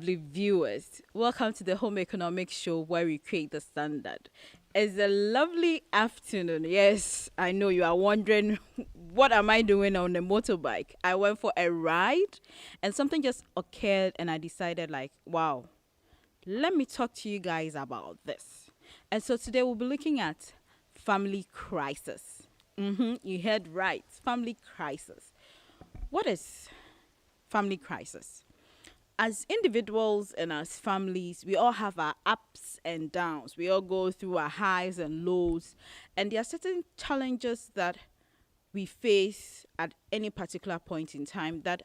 lovely viewers. Welcome to the Home Economics Show where we create the standard. It's a lovely afternoon. Yes, I know you are wondering what am I doing on the motorbike? I went for a ride and something just occurred and I decided like, wow, let me talk to you guys about this. And so today we'll be looking at family crisis. You heard right, family crisis. What is family crisis? As individuals and as families, we all have our ups and downs. We all go through our highs and lows. And there are certain challenges that we face at any particular point in time that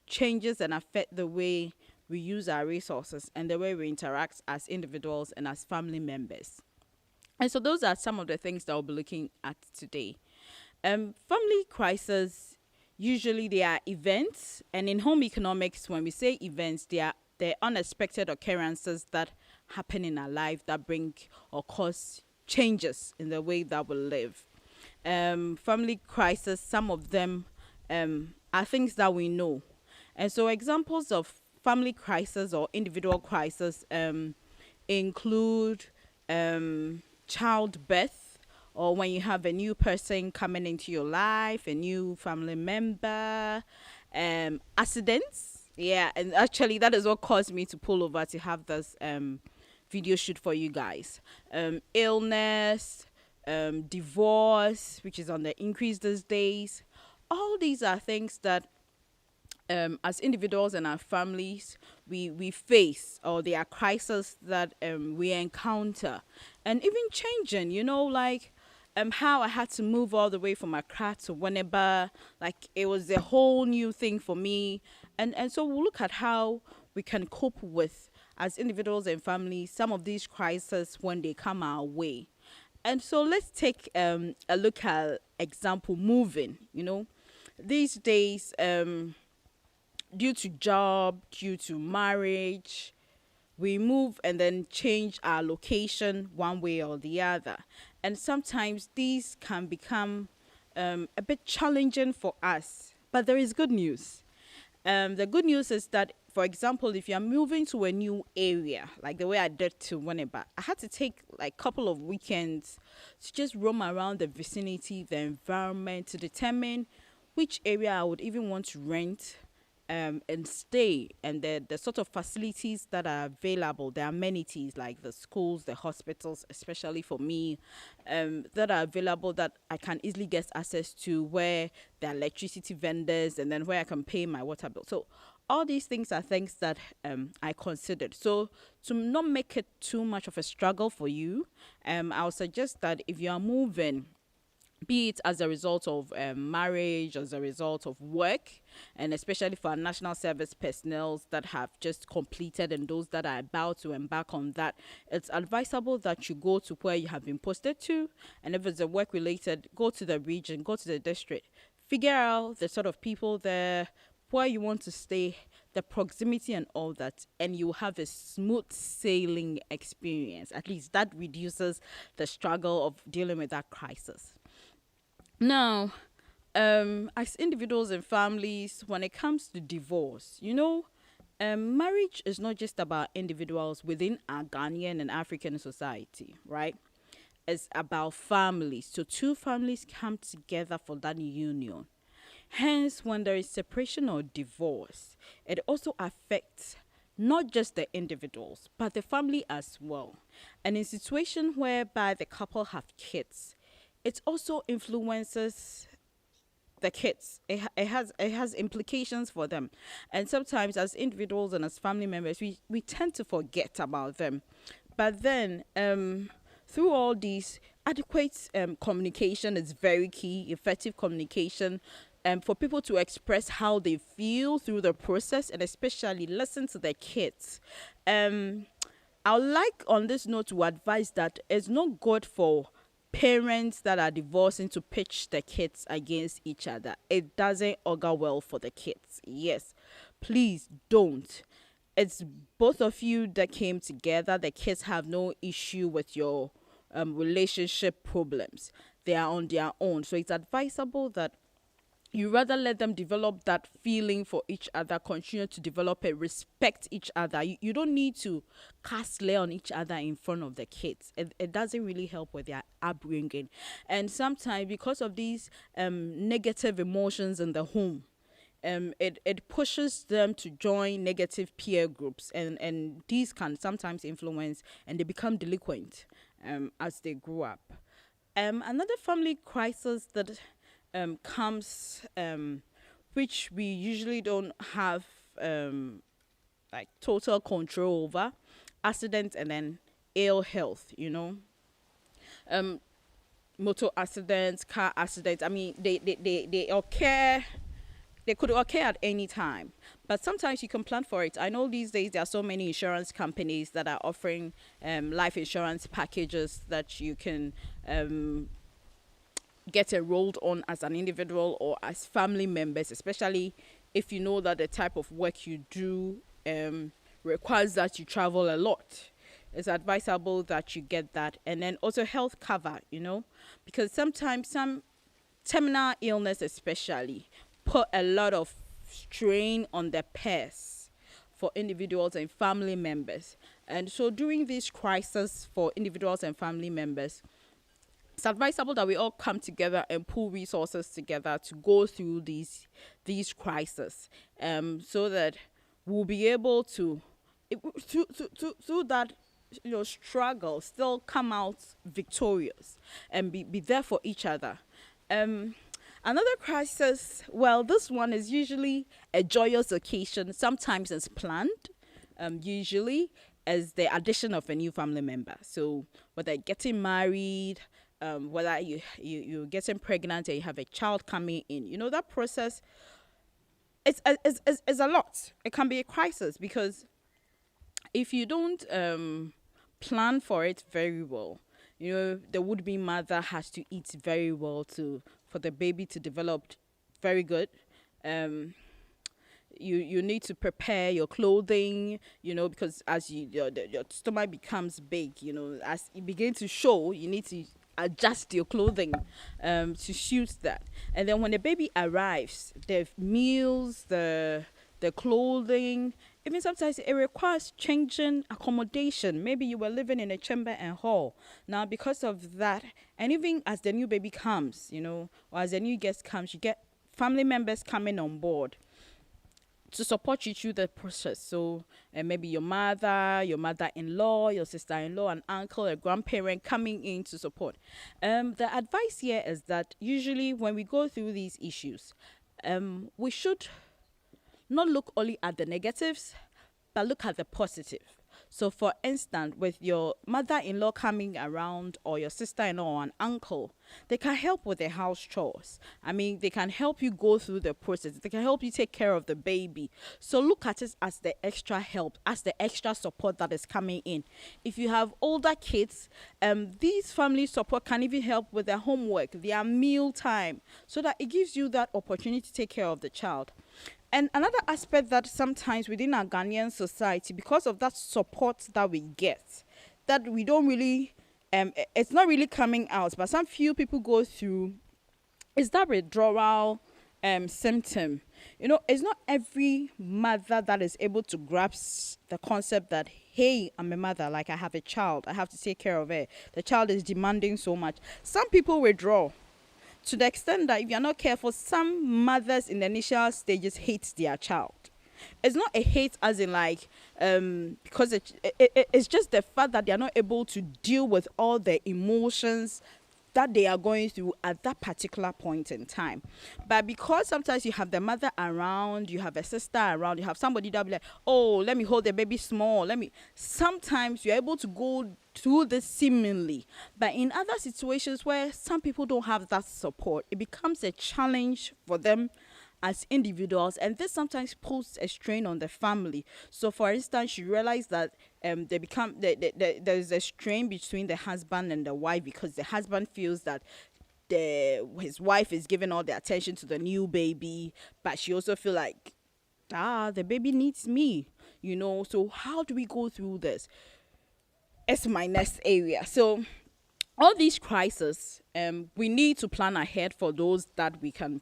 changes and affect the way we use our resources and the way we interact as individuals and as family members. And so those are some of the things that we'll be looking at today. Family crisis, usually they are events, and in home economics, when we say events, they're unexpected occurrences that happen in our life that bring or cause changes in the way that we live. Family crisis, some of them are things that we know. And so examples of family crisis or individual crisis include childbirth, or when you have a new person coming into your life, a new family member, accidents. Yeah, and actually that is what caused me to pull over to have this video shoot for you guys. Illness, divorce, which is on the increase these days. All these are things that as individuals and our families, we face, or there are crises that we encounter. And even changing, like how I had to move all the way from Accra to Winneba, like it was a whole new thing for me. And so we'll look at how we can cope with, as individuals and families, some of these crises when they come our way. And so let's take a look at example moving. These days, due to job, due to marriage, we move and then change our location one way or the other. And sometimes these can become a bit challenging for us. But there is good news. The good news is that, for example, if you're moving to a new area, like the way I did to Winneba, I had to take like a couple of weekends to just roam around the vicinity, the environment, to determine which area I would even want to rent and stay, and the sort of facilities that are available, the amenities like the schools, the hospitals, especially for me, that are available that I can easily get access to, where there are electricity vendors, and then where I can pay my water bill. So all these things are things that I considered. So to not make it too much of a struggle for you, I would suggest that if you are moving, be it as a result of marriage, as a result of work, and especially for our national service personnel that have just completed and those that are about to embark on that, it's advisable that you go to where you have been posted to. And if it's a work related, go to the region, go to the district, figure out the sort of people there, where you want to stay, the proximity and all that, and you have a smooth sailing experience. At least that reduces the struggle of dealing with that crisis. Now, as individuals and families, when it comes to divorce, marriage is not just about individuals within our Ghanaian and African society, right? It's about families. So two families come together for that union. Hence, when there is separation or divorce, it also affects not just the individuals, but the family as well. And in situations whereby the couple have kids, it also influences the kids. It has implications for them. And sometimes as individuals and as family members, we tend to forget about them. But then through all these, adequate communication is very key, effective communication, for people to express how they feel through the process, and especially listen to their kids. I would like on this note to advise that it's not good for parents that are divorcing to pitch the kids against each other. It doesn't augur well for the kids. Yes, please don't. It's both of you that came together. The kids have no issue with your relationship problems. They are on their own. So it's advisable that You rather let them develop that feeling for each other, continue to develop it, respect each other. You don't need to cast lay on each other in front of the kids. It doesn't really help with their upbringing. And sometimes, because of these negative emotions in the home, it pushes them to join negative peer groups, and these can sometimes influence, and they become delinquent as they grow up. Another family crisis that comes, which we usually don't have like total control over, accidents and then ill health, um, motor accidents, car accidents. I mean, they occur. They could occur at any time, but sometimes you can plan for it. I know these days there are so many insurance companies that are offering life insurance packages that you can get enrolled on as an individual or as family members, especially if you know that the type of work you do requires that you travel a lot. It's advisable that you get that. And then also health cover, because sometimes some terminal illness especially put a lot of strain on the purse for individuals and family members. And so during this crisis for individuals and family members, it's advisable that we all come together and pool resources together to go through these crises, so that we'll be able to through that struggle, still come out victorious and be there for each other. Another crisis, well, this one is usually a joyous occasion. Sometimes it's planned, usually as the addition of a new family member. So whether getting married, whether you're getting pregnant and you have a child coming in, that process is a lot. It can be a crisis, because if you don't plan for it very well, the would-be mother has to eat very well for the baby to develop very good. You need to prepare your clothing, because as your stomach becomes big, as it begins to show, you need to adjust your clothing to suit that. And then when the baby arrives, the meals, the clothing, even sometimes it requires changing accommodation. Maybe you were living in a chamber and hall. Now, because of that, and even as the new baby comes, or as the new guest comes, you get family members coming on board to support you through the process. So maybe your mother-in-law, your sister-in-law, an uncle, a grandparent coming in to support. The advice here is that usually when we go through these issues, we should not look only at the negatives, but look at the positive. So for instance, with your mother-in-law coming around, or your sister-in-law or an uncle, they can help with the house chores. I mean, they can help you go through the process. They can help you take care of the baby. So look at it as the extra help, as the extra support that is coming in. If you have older kids, these family support can even help with their homework, their meal time, so that it gives you that opportunity to take care of the child. And another aspect that sometimes within our Ghanaian society, because of that support that we get, that we don't really, it's not really coming out, but some few people go through, is that withdrawal symptom. It's not every mother that is able to grasp the concept that, hey, I'm a mother, like I have a child, I have to take care of it. The child is demanding so much. Some people withdraw, to the extent that if you're not careful, some mothers in the initial stages hate their child. It's not a hate as in like, because it's just the fact that they're not able to deal with all the emotions that they are going through at that particular point in time. But because sometimes you have the mother around, you have a sister around, you have somebody that will be like, oh, let me hold the baby small. Sometimes you're able to go through this seemingly. But in other situations where some people don't have that support, it becomes a challenge for them as individuals, and this sometimes puts a strain on the family. So for instance, you realize that there's a strain between the husband and the wife, because the husband feels that his wife is giving all the attention to the new baby, but she also feel like, the baby needs me, so how do we go through this? It's my next area. So all these crises, we need to plan ahead for those that we can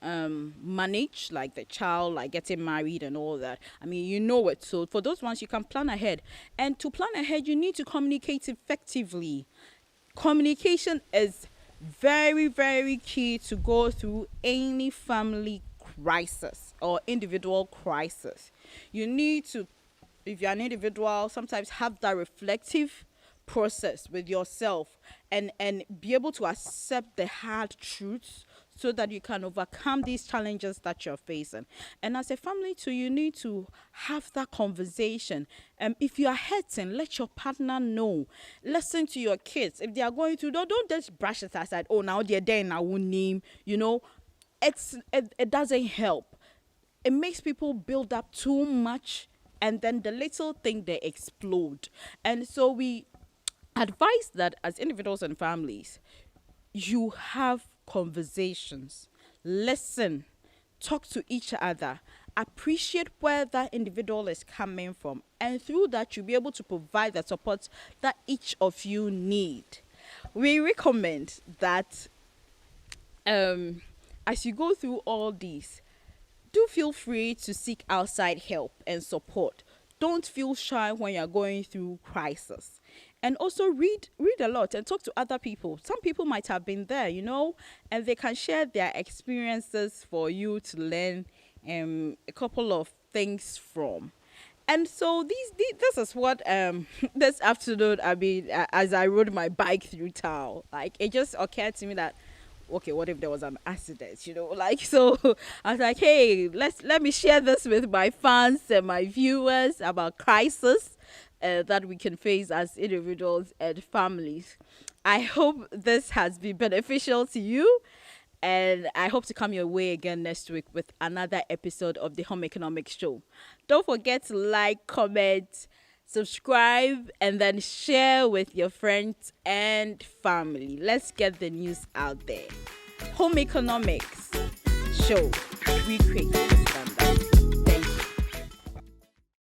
manage, like the child, like getting married and all that. I mean, you know it. So for those ones, you can plan ahead. And to plan ahead, you need to communicate effectively. Communication is very, very key to go through any family crisis or individual crisis. You need to, if you're an individual, sometimes have that reflective process with yourself, and be able to accept the hard truths so that you can overcome these challenges that you're facing. And as a family too, you need to have that conversation. If you are hurting, let your partner know. Listen to your kids. If they are going through, don't just brush it aside. Oh, now they're there in our name. It doesn't help. It makes people build up too much, and then the little thing, they explode. And so we advise that as individuals and families, you have conversations, listen, talk to each other, appreciate where that individual is coming from, and through that you'll be able to provide the support that each of you need. We recommend that as you go through all these, do feel free to seek outside help and support. Don't feel shy when you're going through crisis. And also read a lot and talk to other people. Some people might have been there, and they can share their experiences for you to learn a couple of things from. And so this is what this afternoon, I mean, as I rode my bike through town, like it just occurred to me that, okay, what if there was an accident, so I was like, hey, let me share this with my fans and my viewers about crisis that we can face as individuals and families. I hope this has been beneficial to you, and I hope to come your way again next week with another episode of the Home Economics Show. Don't forget to like, comment, subscribe, and then share with your friends and family. Let's get the news out there. Home Economics Show. We create